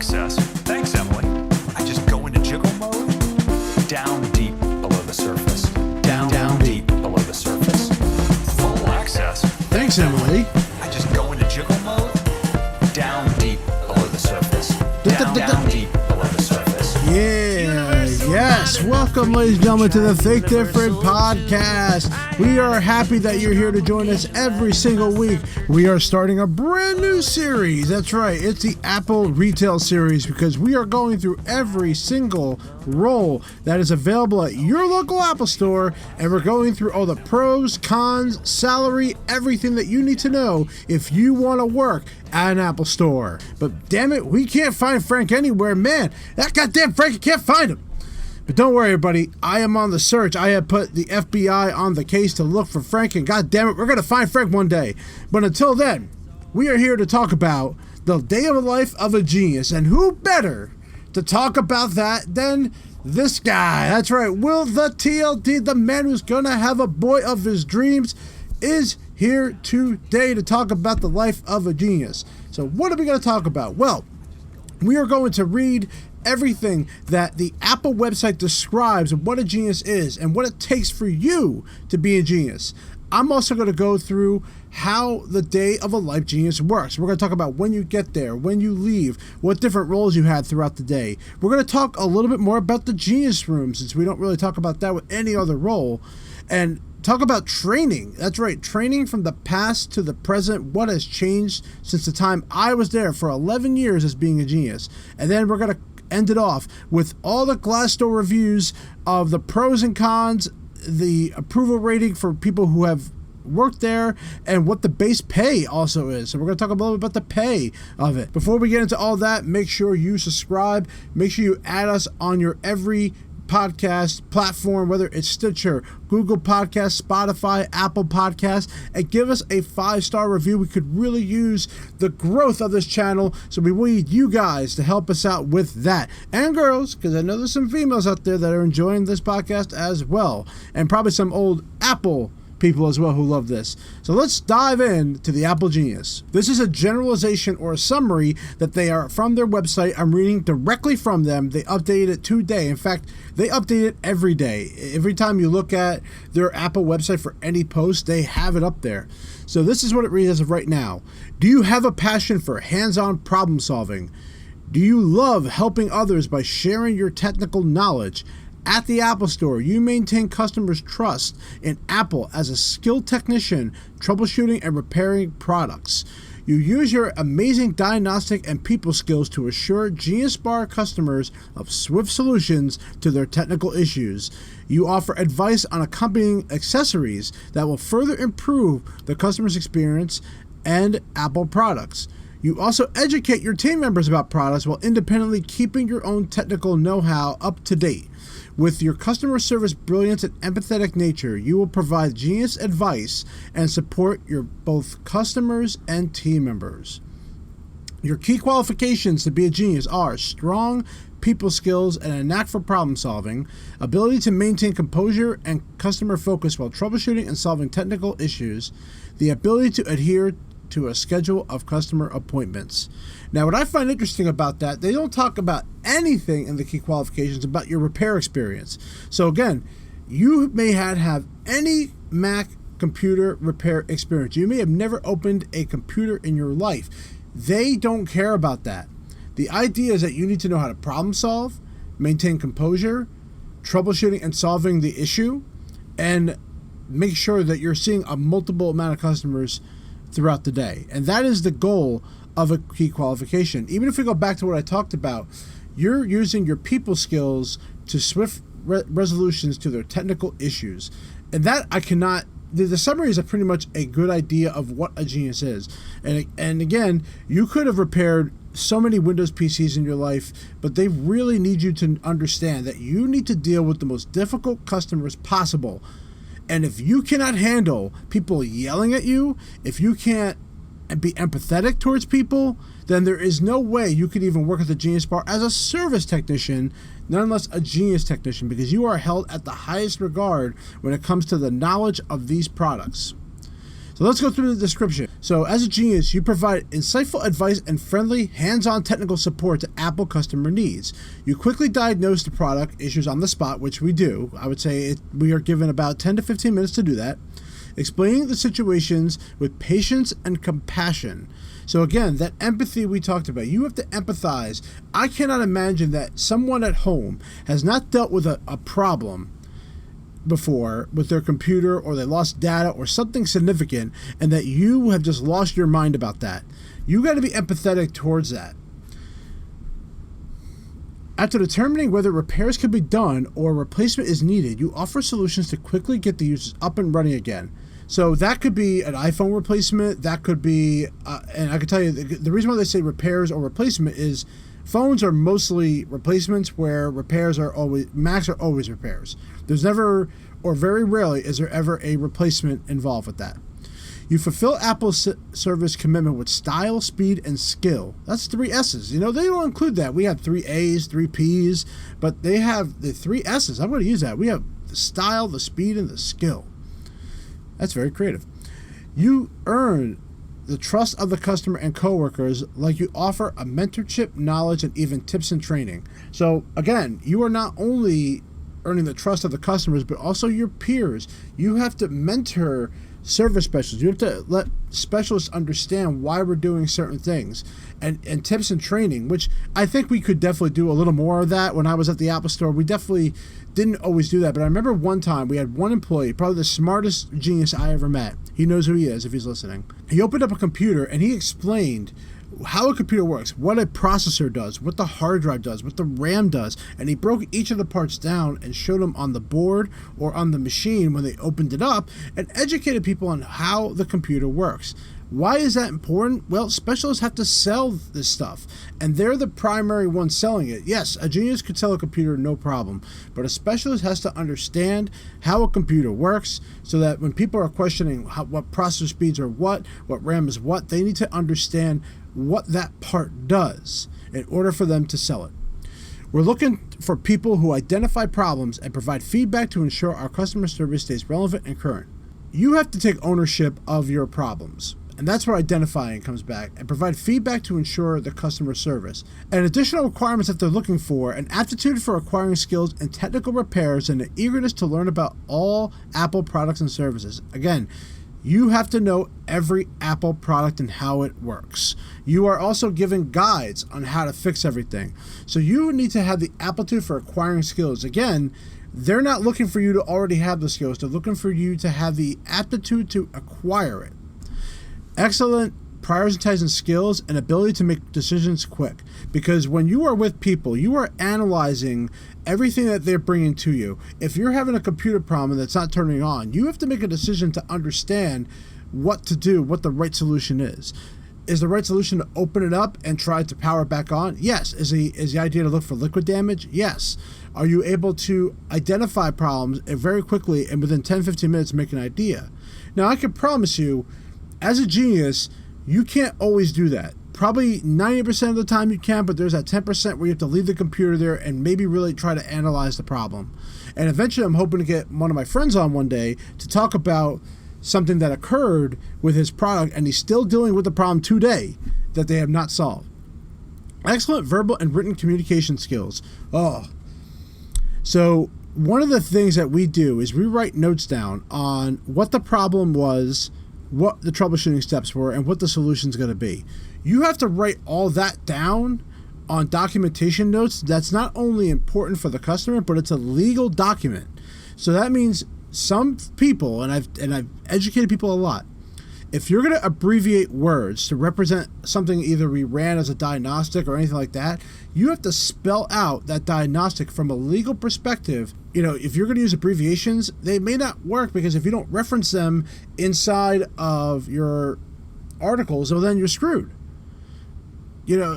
access. Thanks, Emily. I just go into jiggle mode. Down deep below the surface. Down deep below the surface. Full access. Thanks, Emily. I just go into jiggle mode. Down deep below the surface. Down deep below the surface. Yes. Welcome, ladies and gentlemen, to the Think Different podcast. We are happy that you're here to join us every single week. We are starting a brand new series. That's right. It's the Apple Retail Series because we are going through every single role that is available at your local Apple store, and we're going through all the pros, cons, salary, everything that you need to know if you want to work at an Apple store. But damn it, we can't find Frank anywhere. Man, that goddamn Frank, I can't find him. But don't worry, everybody. I am on the search. I have put the FBI on the case to look for Frank, and god damn it, we're going to find Frank one day. But until then, we are here to talk about the day of the life of a genius, and who better to talk about that than this guy? That's right, Will the TLD, the man who's going to have a boy of his dreams, is here today to talk about the life of a genius. So what are we going to talk about? Well, we are going to read everything that the Apple website describes of what a genius is and what it takes for you to be a genius. I'm also going to go through how the day of a life genius works. We're going to talk about when you get there, when you leave, what different roles you had throughout the day. We're going to talk a little bit more about the genius room, since we don't really talk about that with any other role, and talk about training. That's right, training from the past to the present, what has changed since the time I was there for 11 years as being a genius. And then we're going to end it off with all the Glassdoor reviews of the pros and cons, the approval rating for people who have worked there, and what the base pay also is. So we're going to talk a little bit about the pay of it. Before we get into all that, make sure you subscribe. Make sure you add us on your every podcast platform, whether it's Stitcher, Google Podcasts, Spotify, Apple Podcasts, and give us a 5-star review. We could really use the growth of this channel, so we need you guys to help us out with that. And girls, because I know there's some females out there that are enjoying this podcast as well, and probably some old Apple people as well who love this. So let's dive into the Apple Genius. This is a generalization or a summary that they are from their website. I'm reading directly from them. They update it today. In fact, they update it every day. Every time you look at their Apple website for any post, they have it up there. So this is what it reads as of right now. Do you have a passion for hands-on problem solving? Do you love helping others by sharing your technical knowledge? At the Apple Store, you maintain customers' trust in Apple as a skilled technician, troubleshooting and repairing products. You use your amazing diagnostic and people skills to assure Genius Bar customers of swift solutions to their technical issues. You offer advice on accompanying accessories that will further improve the customer's experience and Apple products. You also educate your team members about products while independently keeping your own technical know-how up to date. With your customer service brilliance and empathetic nature, you will provide genius advice and support your both customers and team members. Your key qualifications to be a genius are strong people skills and a knack for problem solving, ability to maintain composure and customer focus while troubleshooting and solving technical issues, the ability to adhere to a schedule of customer appointments. Now, what I find interesting about that, they don't talk about anything in the key qualifications about your repair experience. So again, you may have any Mac computer repair experience. You may have never opened a computer in your life. They don't care about that. The idea is that you need to know how to problem solve, maintain composure, troubleshooting and solving the issue, and make sure that you're seeing a multiple amount of customers throughout the day. And that is the goal of a key qualification. Even if we go back to what I talked about, you're using your people skills to swift resolutions to their technical issues. And that I cannot, the summary is pretty much a good idea of what a genius is. And again, you could have repaired so many Windows PCs in your life, but they really need you to understand that you need to deal with the most difficult customers possible. And if you cannot handle people yelling at you, if you can't be empathetic towards people, then there is no way you could even work at the Genius Bar as a service technician, none less a genius technician, because you are held at the highest regard when it comes to the knowledge of these products. So let's go through the description. So as a genius, you provide insightful advice and friendly, hands-on technical support to Apple customer needs. You quickly diagnose the product issues on the spot, which we do. I would say we are given about 10 to 15 minutes to do that. Explaining the situations with patience and compassion. So again, that empathy we talked about, you have to empathize. I cannot imagine that someone at home has not dealt with a problem before with their computer, or they lost data or something significant, and that you have just lost your mind about that. You got to be empathetic towards that. After determining whether repairs can be done or replacement is needed, you offer solutions to quickly get the users up and running again. So that could be an iPhone replacement, that could be, and I can tell you, the reason why they say repairs or replacement is phones are mostly replacements, where Macs are always repairs. There's never, or very rarely, is there ever a replacement involved with that. You fulfill Apple's service commitment with style, speed, and skill. That's 3 S's. They don't include that. We have 3 A's, 3 P's, but they have the 3 S's. I'm going to use that. We have the style, the speed, and the skill. That's very creative. You earn the trust of the customer and coworkers, like you offer a mentorship, knowledge, and even tips and training. So again, you are not only earning the trust of the customers, but also your peers. You have to mentor service specialists. You have to let specialists understand why we're doing certain things, and tips and training, which I think we could definitely do a little more of that. When I was at the Apple Store, we definitely didn't always do that, but I remember one time we had one employee, probably the smartest genius I ever met. He knows who he is if he's listening. He opened up a computer and he explained how a computer works, what a processor does, what the hard drive does, what the RAM does, and he broke each of the parts down and showed them on the board or on the machine when they opened it up, and educated people on how the computer works. Why is that important? Well, specialists have to sell this stuff, and they're the primary ones selling it. Yes, a genius could sell a computer, no problem, but a specialist has to understand how a computer works, so that when people are questioning what processor speeds are what RAM is what, they need to understand what that part does in order for them to sell it. We're looking for people who identify problems and provide feedback to ensure our customer service stays relevant and current. You have to take ownership of your problems. And that's where identifying comes back, and provide feedback to ensure the customer service. And additional requirements that they're looking for: an aptitude for acquiring skills and technical repairs, and an eagerness to learn about all Apple products and services. Again, you have to know every Apple product and how it works. You are also given guides on how to fix everything. So you need to have the aptitude for acquiring skills. Again, they're not looking for you to already have the skills. They're looking for you to have the aptitude to acquire it. Excellent prioritizing skills and ability to make decisions quick. Because when you are with people, you are analyzing everything that they're bringing to you. If you're having a computer problem that's not turning on, you have to make a decision to understand what to do, what the right solution is. Is the right solution to open it up and try to power it back on? Yes. Is the idea to look for liquid damage? Yes. Are you able to identify problems very quickly and within 10-15 minutes make an idea? Now, I can promise you, as a genius, you can't always do that. Probably 90% of the time you can, but there's that 10% where you have to leave the computer there and maybe really try to analyze the problem. And eventually I'm hoping to get one of my friends on one day to talk about something that occurred with his product, and he's still dealing with the problem today that they have not solved. Excellent verbal and written communication skills. So one of the things that we do is we write notes down on what the problem was, what the troubleshooting steps were, and what the solution's going to be. You have to write all that down on documentation notes. That's not only important for the customer, but it's a legal document. So that means some people, and I've educated people a lot, if you're going to abbreviate words to represent something either we ran as a diagnostic or anything like that, you have to spell out that diagnostic from a legal perspective. If you're going to use abbreviations, they may not work, because if you don't reference them inside of your articles, well, then you're screwed.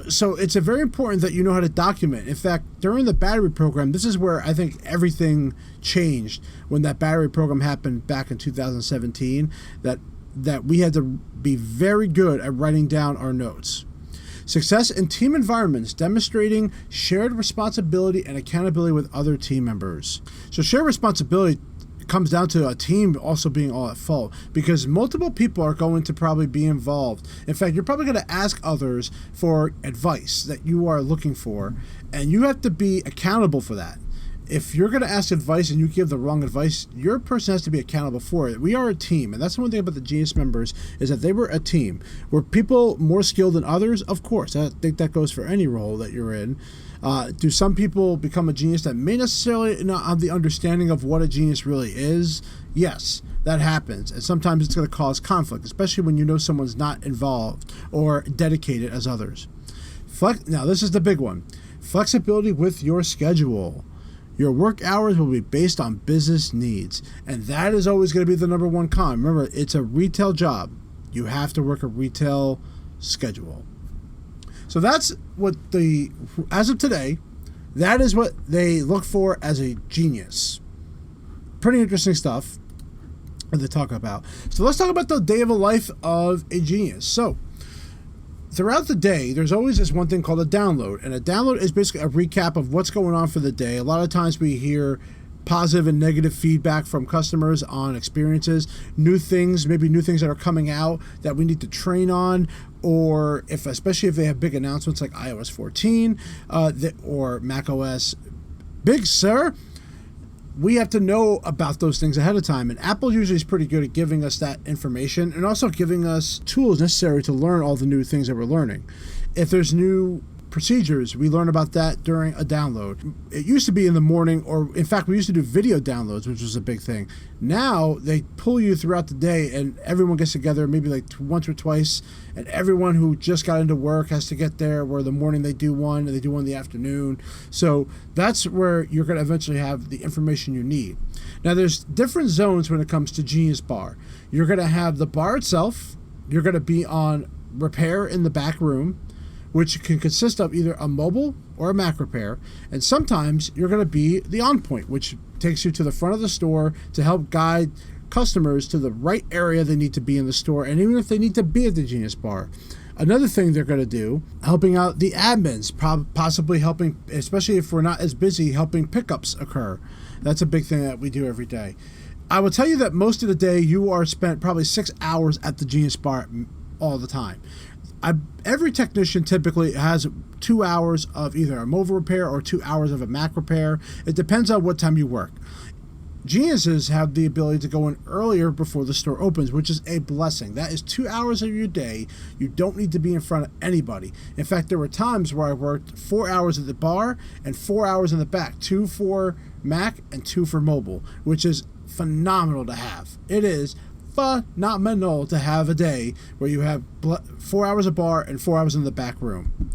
So it's very important that you know how to document. In fact, during the battery program, this is where I think everything changed when that battery program happened back in 2017, that we had to be very good at writing down our notes. Success in team environments, demonstrating shared responsibility and accountability with other team members. So shared responsibility it comes down to a team also being all at fault, because multiple people are going to probably be involved. In fact, you're probably going to ask others for advice that you are looking for, and you have to be accountable for that. If you're going to ask advice and you give the wrong advice, your person has to be accountable for it. We are a team, and that's the one thing about the Genius members is that they were a team. Were people more skilled than others? Of course. I think that goes for any role that you're in. Do some people become a genius that may necessarily not have the understanding of what a genius really is? Yes, that happens. And sometimes it's going to cause conflict, especially when you know someone's not involved or dedicated as others. Now, this is the big one. Flexibility with your schedule. Your work hours will be based on business needs, and that is always going to be the number one con. Remember, it's a retail job. You have to work a retail schedule. So that's what as of today, that is what they look for as a genius. Pretty interesting stuff that they talk about. So let's talk about the day of the life of a genius. So throughout the day, there's always this one thing called a download. And a download is basically a recap of what's going on for the day. A lot of times we hear positive and negative feedback from customers on experiences, new things that are coming out that we need to train on, or especially if they have big announcements like iOS 14 or macOS Big Sur. We have to know about those things ahead of time, and Apple usually is pretty good at giving us that information and also giving us tools necessary to learn all the new things that we're learning. If there's new procedures, we learn about that during a download. It used to be in the morning, or in fact, we used to do video downloads, which was a big thing. Now they pull you throughout the day, and everyone gets together maybe like once or twice, and everyone who just got into work has to get there, where the morning they do one, and they do one in the afternoon. So that's where you're going to eventually have the information you need. Now there's different zones when it comes to Genius Bar. You're going to have the bar itself. You're going to be on repair in the back room, which can consist of either a mobile or a Mac repair. And sometimes you're going to be the on point, which takes you to the front of the store to help guide customers to the right area they need to be in the store, and even if they need to be at the Genius Bar. Another thing they're going to do, helping out the admins, possibly helping, especially if we're not as busy, helping pickups occur. That's a big thing that we do every day. I will tell you that most of the day you are spent probably 6 hours at the Genius Bar all the time. Every technician typically has 2 hours of either a mobile repair or 2 hours of a Mac repair. It depends on what time you work. Geniuses have the ability to go in earlier before the store opens, which is a blessing. That is 2 hours of your day. You don't need to be in front of anybody. In fact, there were times where I worked 4 hours at the bar and 4 hours in the back, 2 for Mac and 2 for mobile, which is phenomenal to have. It is phenomenal to have a day where you have 4 hours of bar and 4 hours in the back room.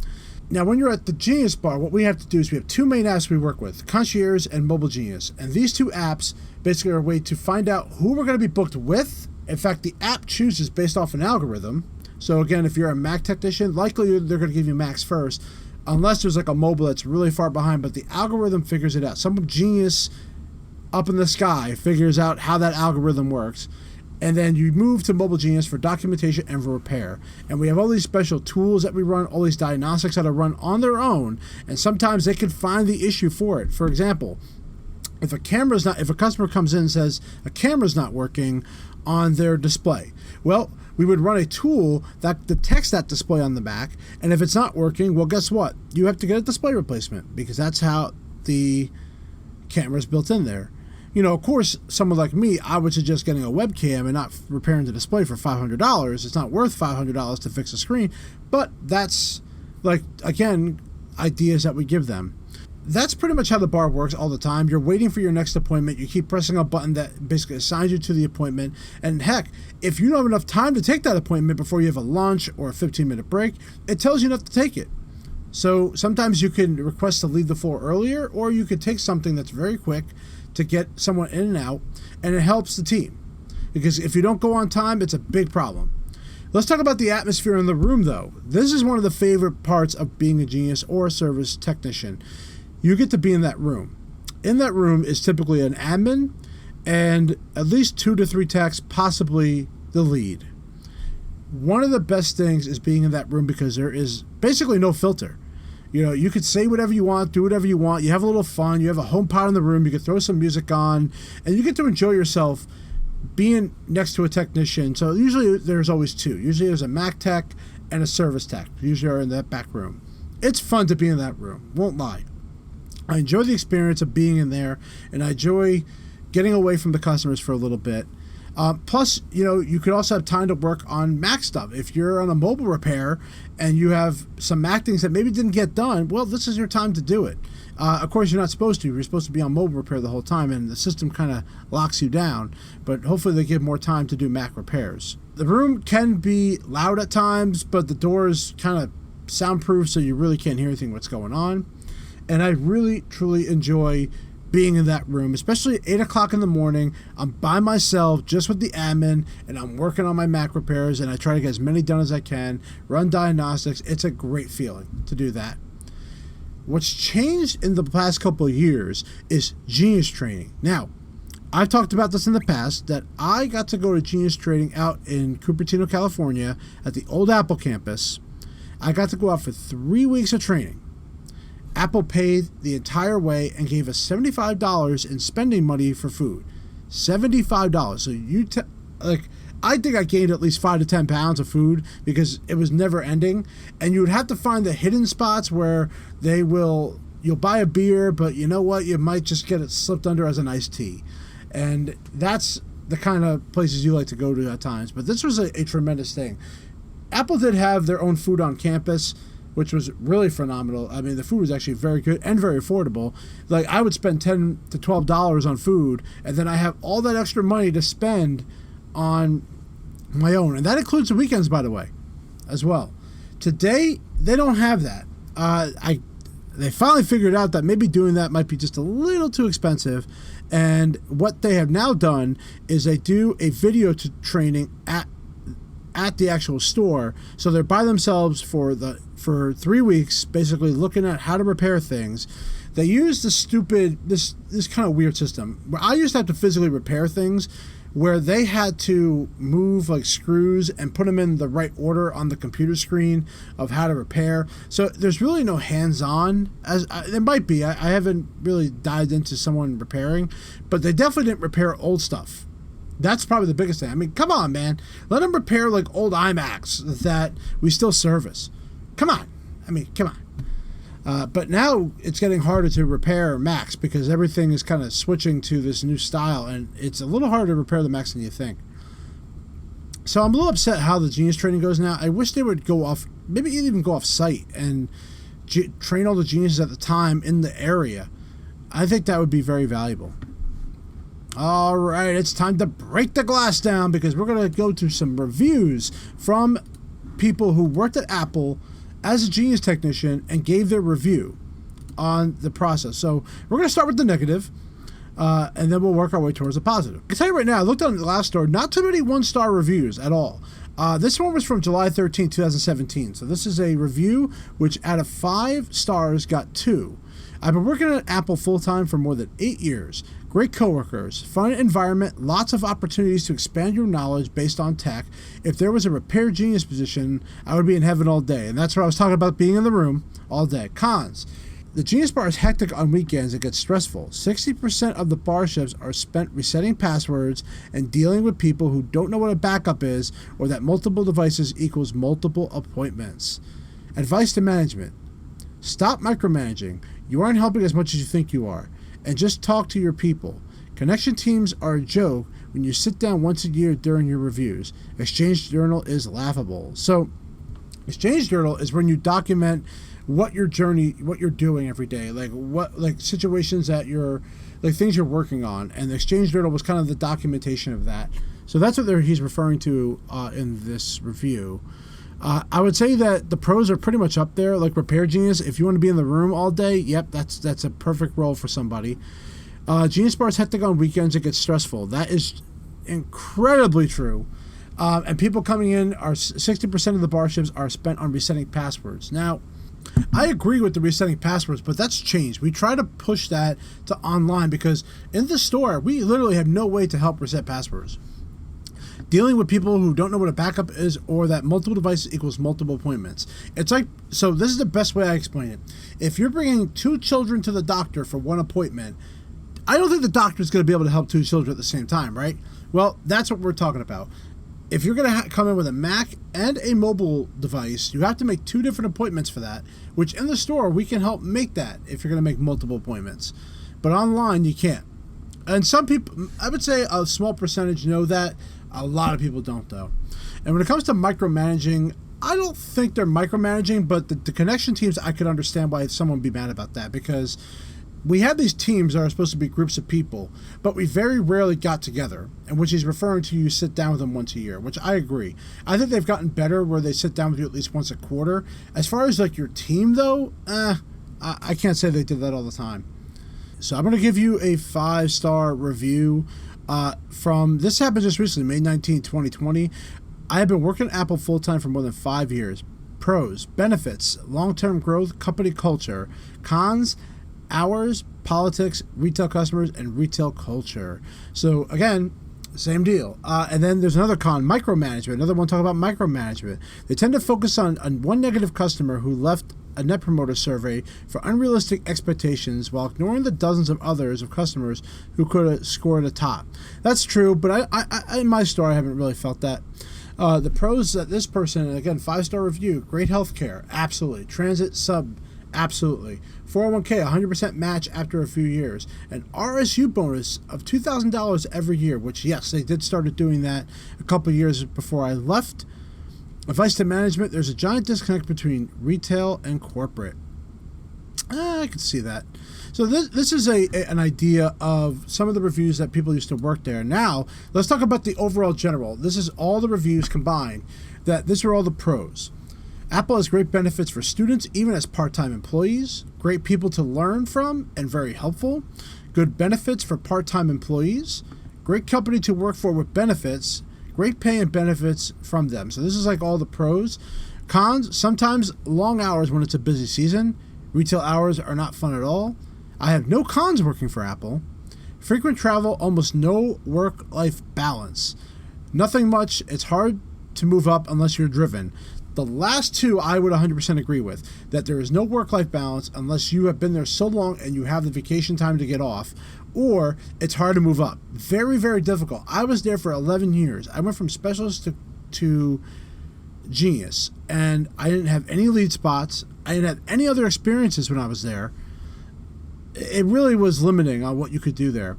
Now, when you're at the Genius Bar, what we have to do is we have 2 main apps we work with, Concierge and Mobile Genius. And these 2 apps basically are a way to find out who we're going to be booked with. In fact, the app chooses based off an algorithm. So again, if you're a Mac technician, likely they're going to give you Macs first, unless there's like a mobile that's really far behind, but the algorithm figures it out. Some genius up in the sky figures out how that algorithm works. And then you move to Mobile Genius for documentation and for repair. And we have all these special tools that we run, all these diagnostics that are run on their own, and sometimes they can find the issue for it. For example, if a customer comes in and says a camera's not working on their display, well, we would run a tool that detects that display on the back, and if it's not working, well, guess what? You have to get a display replacement, because that's how the camera's built in there. You know, of course, someone like me, I would suggest getting a webcam and not repairing the display for $500. It's not worth $500 to fix a screen, but that's, like, again, ideas that we give them. That's pretty much how the bar works all the time. You're waiting for your next appointment. You keep pressing a button that basically assigns you to the appointment. And heck, if you don't have enough time to take that appointment before you have a lunch or a 15-minute break, it tells you not to take it. So sometimes you can request to leave the floor earlier, or you could take something that's very quick to get someone in and out, and it helps the team. Because if you don't go on time, it's a big problem. Let's talk about the atmosphere in the room, though. This is one of the favorite parts of being a genius or a service technician. You get to be in that room. In that room is typically an admin and at least 2 to 3 techs, possibly the lead. One of the best things is being in that room because there is basically no filter. You know, you could say whatever you want, do whatever you want. You have a little fun. You have a home pod in the room. You could throw some music on, and you get to enjoy yourself being next to a technician. So usually there's always two. Usually there's a Mac tech and a service tech. Usually are in that back room. It's fun to be in that room. Won't lie. I enjoy the experience of being in there, and I enjoy getting away from the customers for a little bit. Plus, you know, you could also have time to work on Mac stuff. If you're on a mobile repair and you have some Mac things that maybe didn't get done, well, this is your time to do it. Of course, you're not supposed to. You're supposed to be on mobile repair the whole time, and the system kind of locks you down. But hopefully they give more time to do Mac repairs. The room can be loud at times, but the door is kind of soundproof, so you really can't hear anything what's going on. And I really, truly enjoy being in that room, especially at 8 o'clock in the morning. I'm by myself, just with the admin, and I'm working on my Mac repairs, and I try to get as many done as I can, run diagnostics. It's a great feeling to do that. What's changed in the past couple of years is Genius Training. Now, I've talked about this in the past, that I got to go to Genius Training out in Cupertino, California, at the old Apple campus. I got to go out for 3 weeks of training. Apple paid the entire way and gave us $75 in spending money for food. $75. So I think I gained at least 5 to 10 pounds of food because it was never ending. And you would have to find the hidden spots where you'll buy a beer, but you know what? You might just get it slipped under as an iced tea. And that's the kind of places you like to go to at times. But this was a tremendous thing. Apple did have their own food on campus, which was really phenomenal. I mean, the food was actually very good and very affordable. Like, I would spend $10 to $12 on food, and then I have all that extra money to spend on my own. And that includes the weekends, by the way, as well. Today, they don't have that. They finally figured out that maybe doing that might be just a little too expensive. And what they have now done is they do a video training at the actual store. So they're by themselves for 3 weeks, basically looking at how to repair things. They use this kind of weird system where I used to have to physically repair things, where they had to move like screws and put them in the right order on the computer screen of how to repair. So there's really no hands-on. There might be. I haven't really dived into someone repairing, but they definitely didn't repair old stuff. That's probably the biggest thing. I mean, come on, man. Let them repair like old iMacs that we still service. Come on. I mean, come on. But now it's getting harder to repair Macs because everything is kind of switching to this new style, and it's a little harder to repair the Macs than you think. So I'm a little upset how the Genius Training goes now. I wish they would go off, maybe even go off site and train all the geniuses at the time in the area. I think that would be very valuable. All right, it's time to break the glass down because we're going to go to some reviews from people who worked at Apple as a Genius technician and gave their review on the process. So we're going to start with the negative, and then we'll work our way towards the positive. I can tell you right now, I looked on Glassdoor, not too many one-star reviews at all. This one was from July 13, 2017. So this is a review which out of 5 stars got 2. I've been working at Apple full-time for more than 8 years. Great coworkers, fun environment, lots of opportunities to expand your knowledge based on tech. If there was a repair genius position, I would be in heaven all day. And that's what I was talking about, being in the room all day. Cons. The Genius Bar is hectic on weekends. It gets stressful. 60% of the bar shifts are spent resetting passwords and dealing with people who don't know what a backup is or that multiple devices equals multiple appointments. Advice to management. Stop micromanaging. You aren't helping as much as you think you are. And just talk to your people. Connection teams are a joke when you sit down once a year during your reviews. Exchange Journal is laughable. So, Exchange Journal is when you document what you're doing every day, like situations that things you're working on. And the Exchange Journal was kind of the documentation of that. So that's what he's referring to in this review. I would say that the pros are pretty much up there, like Repair Genius. If you want to be in the room all day, yep, that's a perfect role for somebody. Genius Bar is hectic on weekends. It gets stressful. That is incredibly true. And people coming in, 60% of the bar shifts are spent on resetting passwords. Now, I agree with the resetting passwords, but that's changed. We try to push that to online because in the store, we literally have no way to help reset passwords. dealing with people who don't know what a backup is, or that multiple devices equals multiple appointments. It's like, so this is the best way I explain it. If you're bringing 2 children to the doctor for one appointment, I don't think the doctor's going to be able to help 2 children at the same time, right? Well, that's what we're talking about. If you're going to come in with a Mac and a mobile device, you have to make 2 different appointments for that, which in the store, we can help make that if you're going to make multiple appointments. But online, you can't. And some people, I would say a small percentage know that. A lot of people don't, though. And when it comes to micromanaging, I don't think they're micromanaging, but the connection teams, I could understand why someone would be mad about that, because we have these teams that are supposed to be groups of people, but we very rarely got together, and which he's referring to, you sit down with them once a year, which I agree. I think they've gotten better where they sit down with you at least once a quarter. As far as like your team, though, I can't say they did that all the time. So I'm going to give you a 5-star review from, this happened just recently, May 19, 2020. I have been working at Apple full-time for more than 5 years. Pros, benefits, long-term growth, company culture. Cons, hours, politics, retail customers, and retail culture. So again, same deal. And then there's another con, micromanagement. Another one talking about micromanagement. They tend to focus on one negative customer who left a Net Promoter survey for unrealistic expectations while ignoring the dozens of others of customers who could have scored a top. That's true, but I in my store, I haven't really felt that. The pros that this person, and again, 5-star review, great healthcare, absolutely. Transit sub, absolutely. 401k, 100% match after a few years. An RSU bonus of $2,000 every year, which, yes, they did started doing that a couple years before I left. Advice to management, there's a giant disconnect between retail and corporate. I can see that. So this is an idea of some of the reviews that people used to work there. Now, let's talk about the overall general. This is all the reviews combined. These are all the pros. Apple has great benefits for students, even as part-time employees. Great people to learn from and very helpful. Good benefits for part-time employees. Great company to work for with benefits. Great pay and benefits from them. So this is like all the pros. Cons, sometimes long hours when it's a busy season. Retail hours are not fun at all. I have no cons working for Apple. Frequent travel, almost no work-life balance. Nothing much. It's hard to move up unless you're driven. The last 2 I would 100% agree with, that there is no work-life balance unless you have been there so long and you have the vacation time to get off, or it's hard to move up. Very, very difficult. I was there for 11 years. I went from specialist to genius, and I didn't have any lead spots. I didn't have any other experiences when I was there. It really was limiting on what you could do there.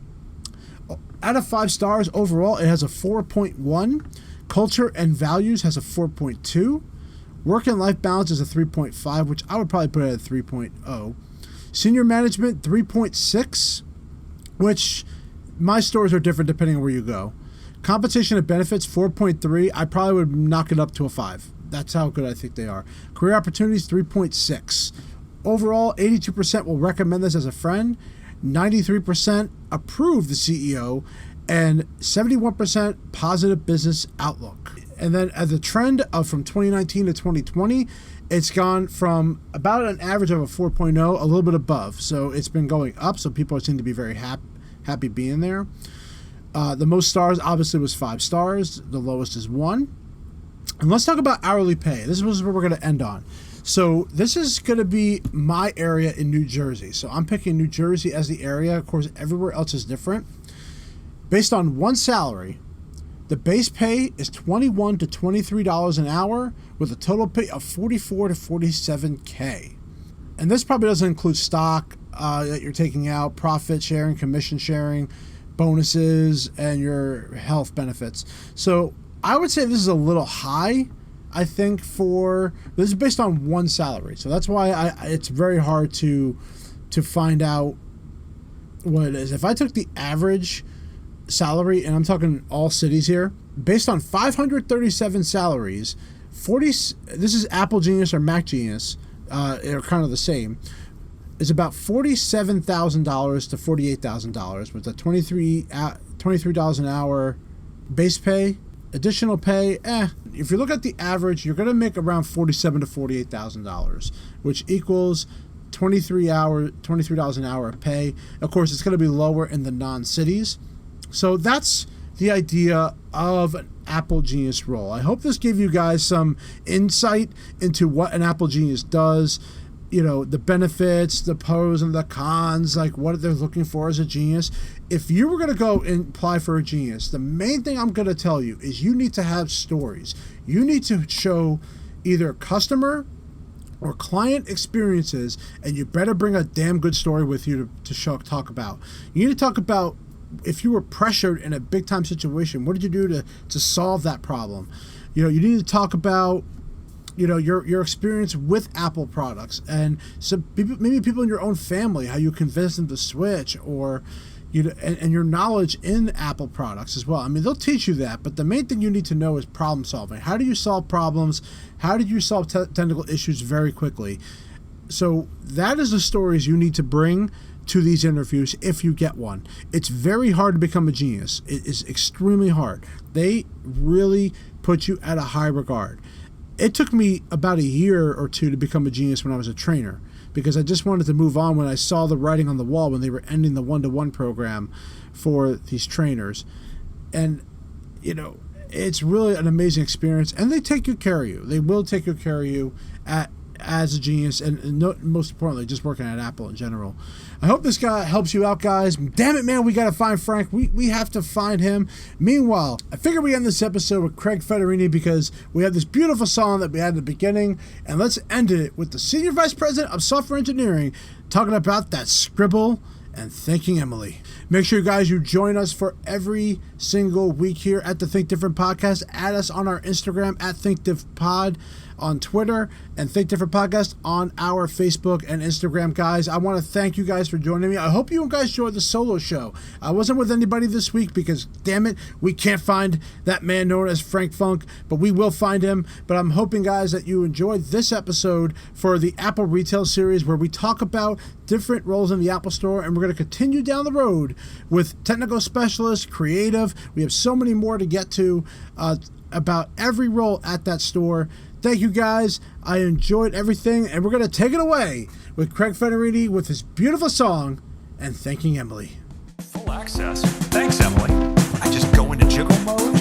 Out of 5 stars overall, it has a 4.1. Culture and values has a 4.2. Work and life balance is a 3.5, which I would probably put at a 3.0. Senior management, 3.6, which my stores are different depending on where you go. Compensation and benefits, 4.3. I probably would knock it up to a 5. That's how good I think they are. Career opportunities, 3.6. Overall, 82% will recommend this as a friend. 93% approve the CEO. And 71% positive business outlook. And then as the trend from 2019 to 2020, it's gone from about an average of a 4.0, a little bit above. So it's been going up. So people seem to be very happy being there. The most stars obviously was 5 stars. The lowest is 1. And let's talk about hourly pay. This is what we're going to end on. So this is going to be my area in New Jersey. So I'm picking New Jersey as the area. Of course, everywhere else is different. Based on one salary, the base pay is $21 to $23 an hour with a total pay of $44 to $47K. And this probably doesn't include stock that you're taking out, profit sharing, commission sharing, bonuses, and your health benefits. So I would say this is a little high, I think, this is based on one salary. So that's why it's very hard to find out what it is. If I took the average salary, and I'm talking all cities here, based on 537 salaries, this is Apple Genius or Mac Genius, they're kind of the same, is about $47,000 to $48,000 with a $23 an hour base pay. Additional pay, if you look at the average, you're going to make around $47,000 to $48,000, which equals $23 an hour of pay. Of course, it's going to be lower in the non-cities. So that's the idea of an Apple Genius role. I hope this gave you guys some insight into what an Apple Genius does, you know, the benefits, the pros and the cons, like what they're looking for as a genius. If you were going to go and apply for a genius, the main thing I'm going to tell you is you need to have stories. You need to show either customer or client experiences, and you better bring a damn good story with you to talk about. You need to talk about if you were pressured in a big time situation, what did you do to solve that problem? You know, you need to talk about, you know, your experience with Apple products, and some people, maybe people in your own family, how you convinced them to switch, or you know, and your knowledge in Apple products as well. I mean, they'll teach you that, but the main thing you need to know is problem solving. How do you solve problems? How did you solve technical issues very quickly? So that is the stories you need to bring to these interviews if you get one. It's very hard to become a genius. It is extremely hard. They really put you at a high regard. It took me about a year or two to become a genius when I was a trainer, because I just wanted to move on when I saw the writing on the wall when they were ending the one-to-one program for these trainers. And, you know, it's really an amazing experience, and they take good care of you. They will take good care of you as a genius, and most importantly, just working at Apple in general. I hope this guy helps you out, guys. Damn it, man, we got to find Frank. We have to find him. Meanwhile, I figured we end this episode with Craig Federini because we have this beautiful song that we had in the beginning, and let's end it with the Senior Vice President of Software Engineering talking about that scribble and thanking Emily. Make sure, guys, you join us for every single week here at the Think Different Podcast. Add us on our Instagram at ThinkDiffPod, on Twitter, and Think Different Podcast on our Facebook and Instagram, guys. I want to thank you guys for joining me. I hope you guys enjoyed the solo show. I wasn't with anybody this week because, damn it, we can't find that man known as Frank Funk, but we will find him. But I'm hoping, guys, that you enjoyed this episode for the Apple Retail Series, where we talk about different roles in the Apple Store, and we're going to continue down the road with technical specialists, creative. We have so many more to get to about every role at that store. Thank you, guys. I enjoyed everything, and we're going to take it away with Craig Federini with his beautiful song and thanking Emily. Full access. Thanks, Emily. I just go into jiggle mode